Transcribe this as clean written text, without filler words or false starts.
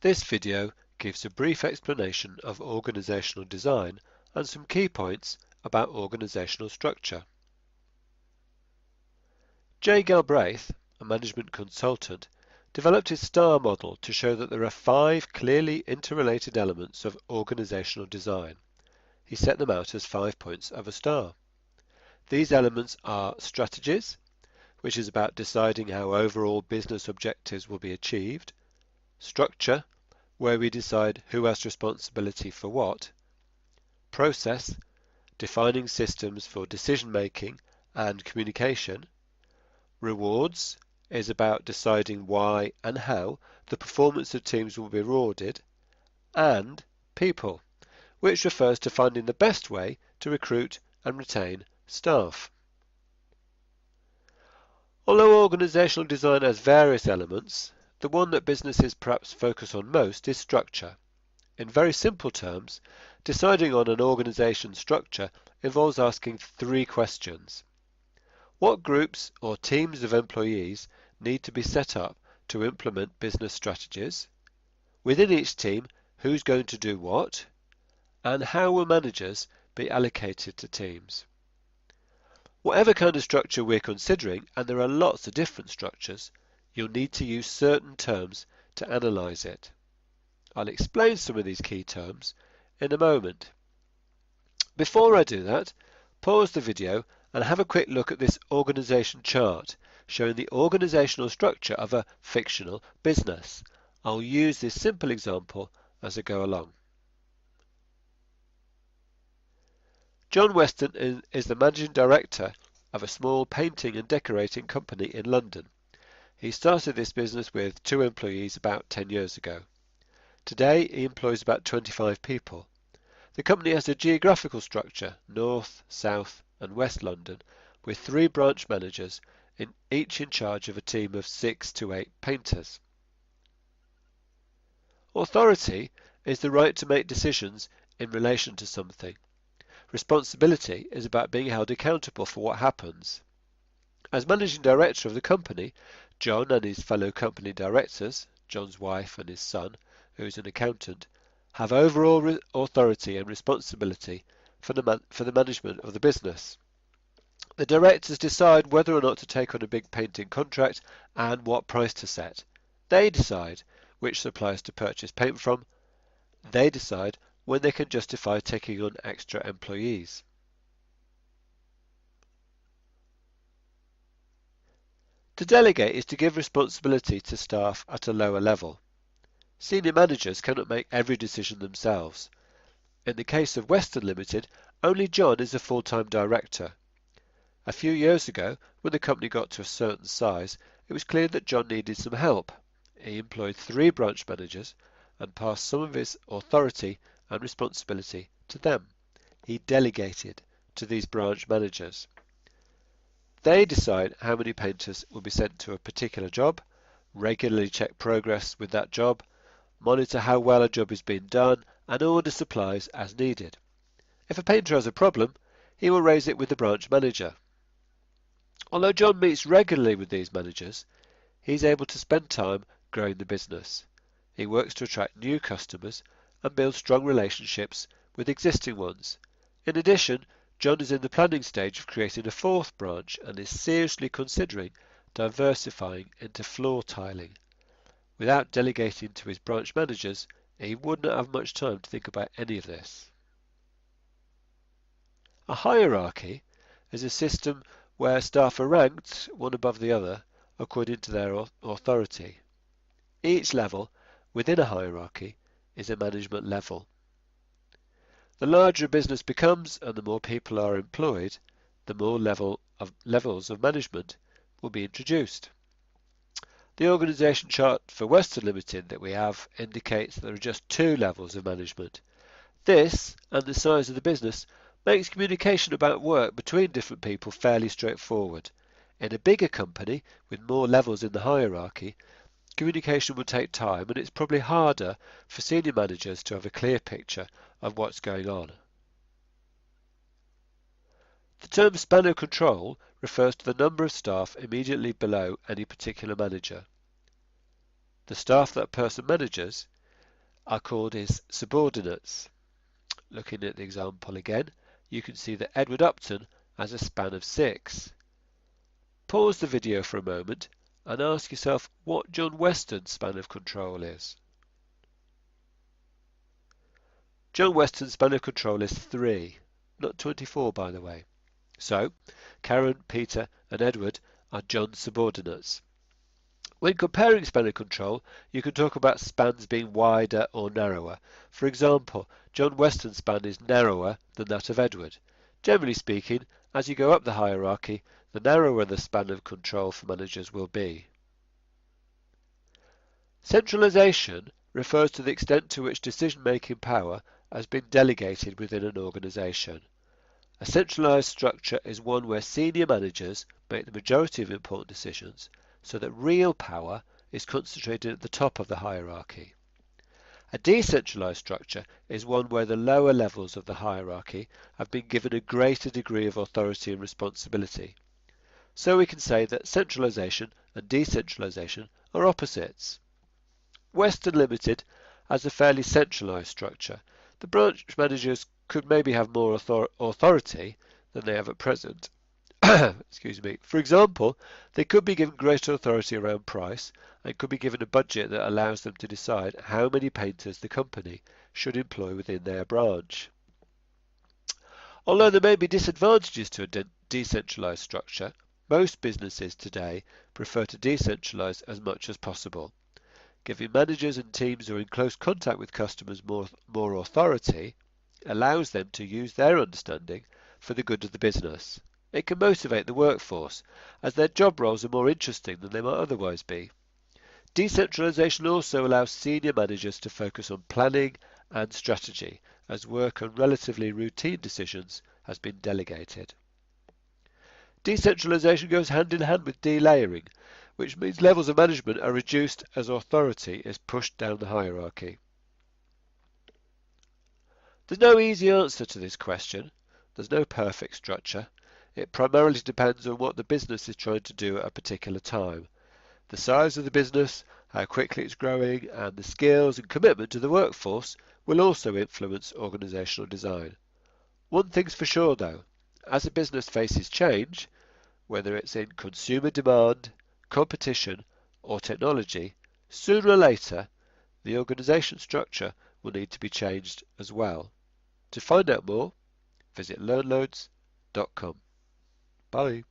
This video gives a brief explanation of organisational design and some key points about organisational structure. Galbraith, a management consultant, developed his STAR model to show that there are 5 clearly interrelated elements of organisational design. He set them out as 5 points of a star. These elements are strategies, which is about deciding how overall business objectives will be achieved; structure, where we decide who has responsibility for what; process, defining systems for decision making and communication; rewards is about deciding why and how the performance of teams will be rewarded; and people, which refers to finding the best way to recruit and retain staff. Although organisational design has various elements, the one that businesses perhaps focus on most is structure. In very simple terms, deciding on an organisation structure involves asking 3 questions. What groups or teams of employees need to be set up to implement business strategies? Within each team, who's going to do what? And how will managers be allocated to teams? Whatever kind of structure we're considering, and there are lots of different structures, you'll need to use certain terms to analyse it. I'll explain some of these key terms in a moment. Before I do that, pause the video and have a quick look at this organisation chart showing the organisational structure of a fictional business. I'll use this simple example as I go along. John Weston is the managing director of a small painting and decorating company in London. He started this business with 2 employees about 10 years ago. Today he employs about 25 people. The company has a geographical structure, North, South and West London, with 3 branch managers, each in charge of a team of 6 to 8 painters. Authority is the right to make decisions in relation to something. Responsibility is about being held accountable for what happens. As managing director of the company, John and his fellow company directors, John's wife and his son, who is an accountant, have overall authority and responsibility for the management of the business. The directors decide whether or not to take on a big painting contract and what price to set. They decide which suppliers to purchase paint from. They decide when they can justify taking on extra employees. To delegate is to give responsibility to staff at a lower level. Senior managers cannot make every decision themselves. In the case of Weston Limited, only John is a full-time director. A few years ago, when the company got to a certain size, it was clear that John needed some help. He employed 3 branch managers and passed some of his authority and responsibility to them. He delegated to these branch managers. They decide how many painters will be sent to a particular job, regularly check progress with that job, monitor how well a job is being done, and order supplies as needed. If a painter has a problem, he will raise it with the branch manager. Although John meets regularly with these managers, he is able to spend time growing the business. He works to attract new customers and build strong relationships with existing ones. In addition, John is in the planning stage of creating a 4th branch and is seriously considering diversifying into floor tiling. Without delegating to his branch managers, he would not have much time to think about any of this. A hierarchy is a system where staff are ranked, one above the other, according to their authority. Each level within a hierarchy is a management level. The larger a business becomes and the more people are employed, the more levels of management will be introduced. The organisation chart for Weston Limited that we have indicates that there are just 2 levels of management. This, and the size of the business, makes communication about work between different people fairly straightforward. In a bigger company with more levels in the hierarchy, communication will take time and it's probably harder for senior managers to have a clear picture of what's going on. The term span of control refers to the number of staff immediately below any particular manager. The staff that person manages are called his subordinates. Looking at the example again, you can see that Edward Upton has a span of 6. Pause the video for a moment and ask yourself what John Weston's span of control is. John Weston's span of control is 3, not 24 by the way. So, Karen, Peter and Edward are John's subordinates. When comparing span of control, you can talk about spans being wider or narrower. For example, John Weston's span is narrower than that of Edward. Generally speaking, as you go up the hierarchy, the narrower the span of control for managers will be. Centralisation refers to the extent to which decision-making power has been delegated within an organisation. A centralised structure is one where senior managers make the majority of important decisions, so that real power is concentrated at the top of the hierarchy. A decentralised structure is one where the lower levels of the hierarchy have been given a greater degree of authority and responsibility. So we can say that centralisation and decentralisation are opposites. Weston Limited has a fairly centralised structure. The branch managers could maybe have more authority than they have at present. Excuse me. For example, they could be given greater authority around price and could be given a budget that allows them to decide how many painters the company should employ within their branch. Although there may be disadvantages to a decentralised structure, most businesses today prefer to decentralise as much as possible. Giving managers and teams who are in close contact with customers more authority allows them to use their understanding for the good of the business. It can motivate the workforce, as their job roles are more interesting than they might otherwise be. Decentralisation also allows senior managers to focus on planning and strategy, as work on relatively routine decisions has been delegated. Decentralisation goes hand in hand with delayering, which means levels of management are reduced as authority is pushed down the hierarchy. There's no easy answer to this question. There's no perfect structure. It primarily depends on what the business is trying to do at a particular time. The size of the business, how quickly it's growing, and the skills and commitment to the workforce will also influence organisational design. One thing's for sure though, as a business faces change, whether it's in consumer demand, competition or technology, sooner or later the organisation structure will need to be changed as well. To find out more, visit learnloads.com. Bye.